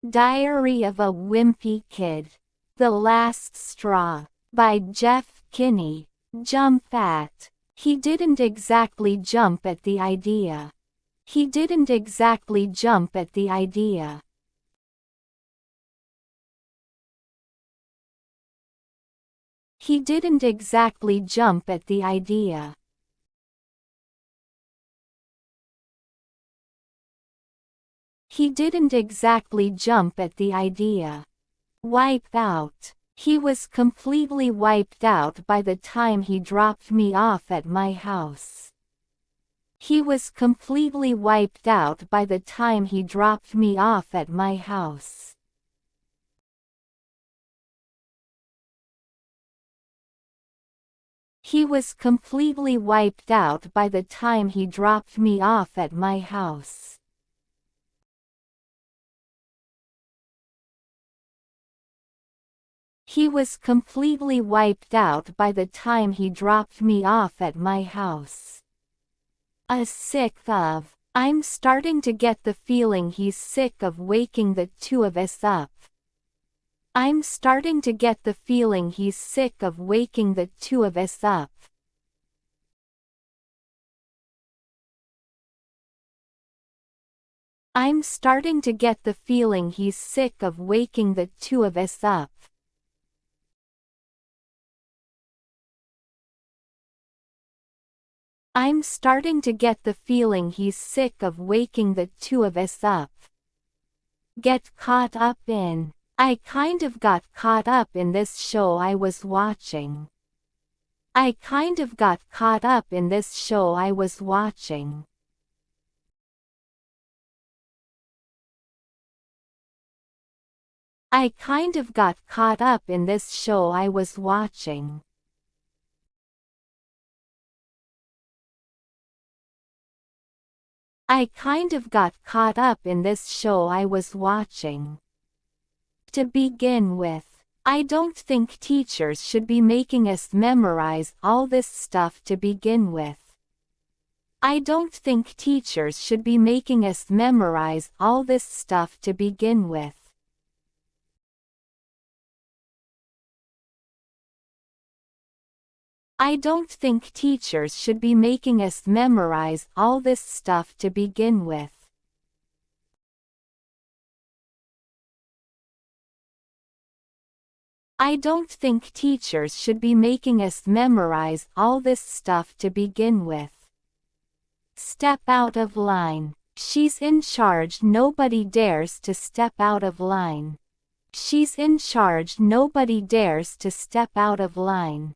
Diary of a Wimpy Kid. The Last Straw. By Jeff Kinney. Jump at. He didn't exactly jump at the idea. He didn't exactly jump at the idea. He didn't exactly jump at the idea. He didn't exactly jump at the idea. Wipe out. He was completely wiped out by the time he dropped me off at my house. He was completely wiped out by the time he dropped me off at my house. He was completely wiped out by the time he dropped me off at my house. He was completely wiped out by the time he dropped me off at my house. Sick of. I'm starting to get the feeling he's sick of waking the two of us up. I'm starting to get the feeling he's sick of waking the two of us up. I'm starting to get the feeling he's sick of waking the two of us up. I'm starting to get the feeling he's sick of waking the two of us up. Get caught up in. I kind of got caught up in this show I was watching. I kind of got caught up in this show I was watching. I kind of got caught up in this show I was watching. I kind of got caught up in this show I was watching. To begin with, I don't think teachers should be making us memorize all this stuff to begin with. I don't think teachers should be making us memorize all this stuff to begin with. I don't think teachers should be making us memorize all this stuff to begin with. I don't think teachers should be making us memorize all this stuff to begin with. Step out of line. She's in charge, nobody dares to step out of line. She's in charge, nobody dares to step out of line.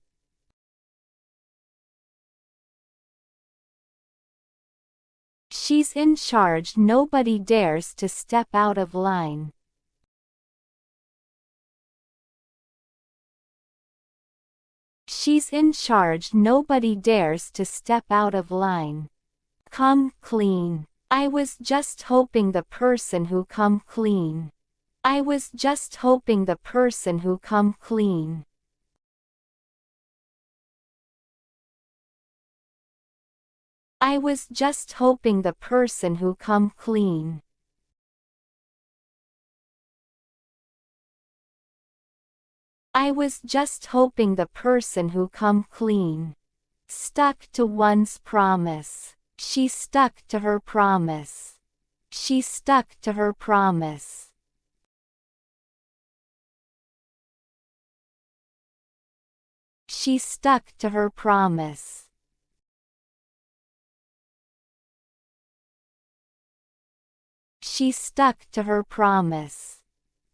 She's in charge, nobody dares to step out of line. She's in charge, nobody dares to step out of line. Come clean. I was just hoping the person who come clean. I was just hoping the person who come clean. I was just hoping the person who come clean. I was just hoping the person who come clean. Stuck to one's promise. She stuck to her promise. She stuck to her promise. She stuck to her promise. She stuck to her promise.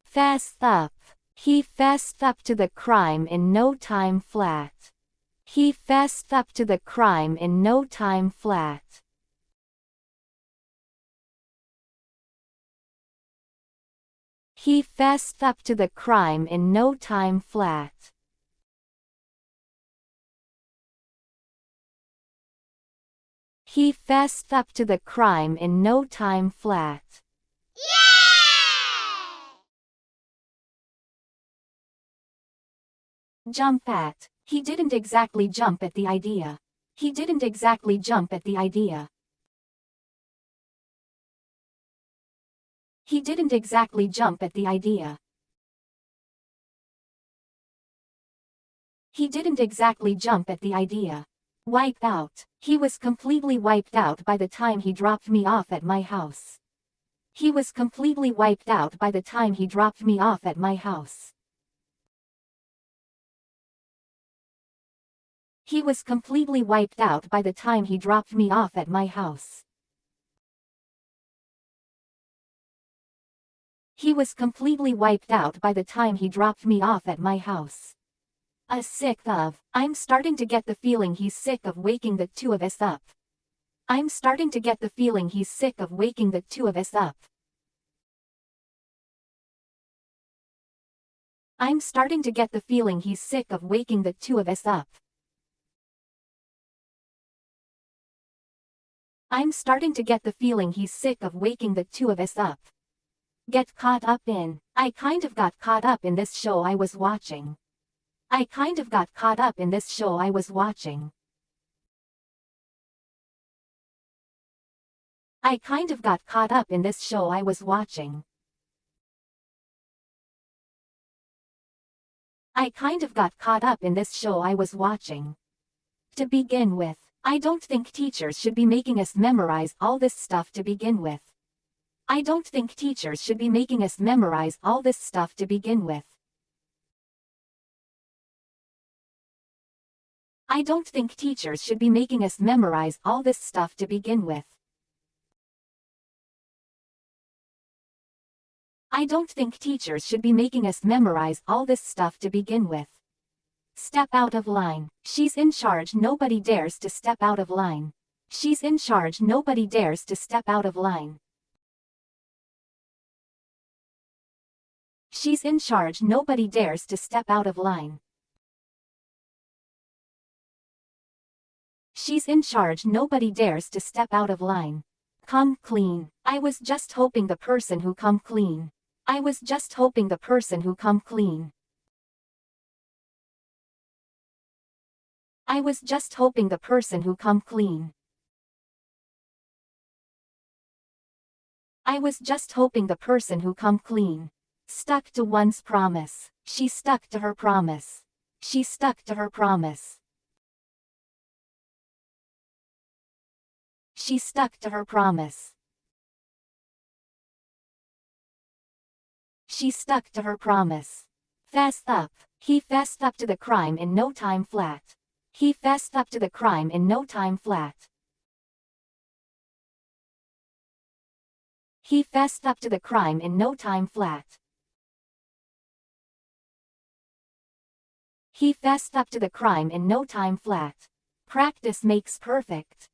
Fess up. He fessed up to the crime in no time flat. He fessed up to the crime in no time flat. He fessed up to the crime in no time flat. He fessed up to the crime in no time flat. Jump at. He didn't exactly jump at the idea. He didn't exactly jump at the idea. He didn't exactly jump at the idea. He didn't exactly jump at the idea. Wipe out. He was completely wiped out by the time he dropped me off at my house. He was completely wiped out by the time he dropped me off at my house. He was completely wiped out by the time he dropped me off at my house. He was completely wiped out by the time he dropped me off at my house. Sick of. I'm starting to get the feeling he's sick of waking the two of us up. I'm starting to get the feeling he's sick of waking the two of us up. I'm starting to get the feeling he's sick of waking the two of us up. I'm starting to get the feeling he's sick of waking the two of us up. Get caught up in. I kind of got caught up in this show I was watching. I kind of got caught up in this show I was watching. I kind of got caught up in this show I was watching. I kind of got caught up in this show I was watching. To begin with, I don't think teachers should be making us memorize all this stuff to begin with. I don't think teachers should be making us memorize all this stuff to begin with. I don't think teachers should be making us memorize all this stuff to begin with. I don't think teachers should be making us memorize all this stuff to begin with. Step out of line. She's in charge, nobody dares to step out of line. She's in charge, nobody dares to step out of line. She's in charge, nobody dares to step out of line. She's in charge, nobody dares to step out of line. Come clean. I was just hoping the person who come clean. I was just hoping the person who come clean. I was just hoping the person who come clean. I was just hoping the person who come clean. Stuck to one's promise. She stuck to her promise. She stuck to her promise. She stuck to her promise. She stuck to her promise. Fess up. He fessed up to the crime in no time flat. He fessed up to the crime in no time flat. He fessed up to the crime in no time flat. He fessed up to the crime in no time flat. Practice makes perfect.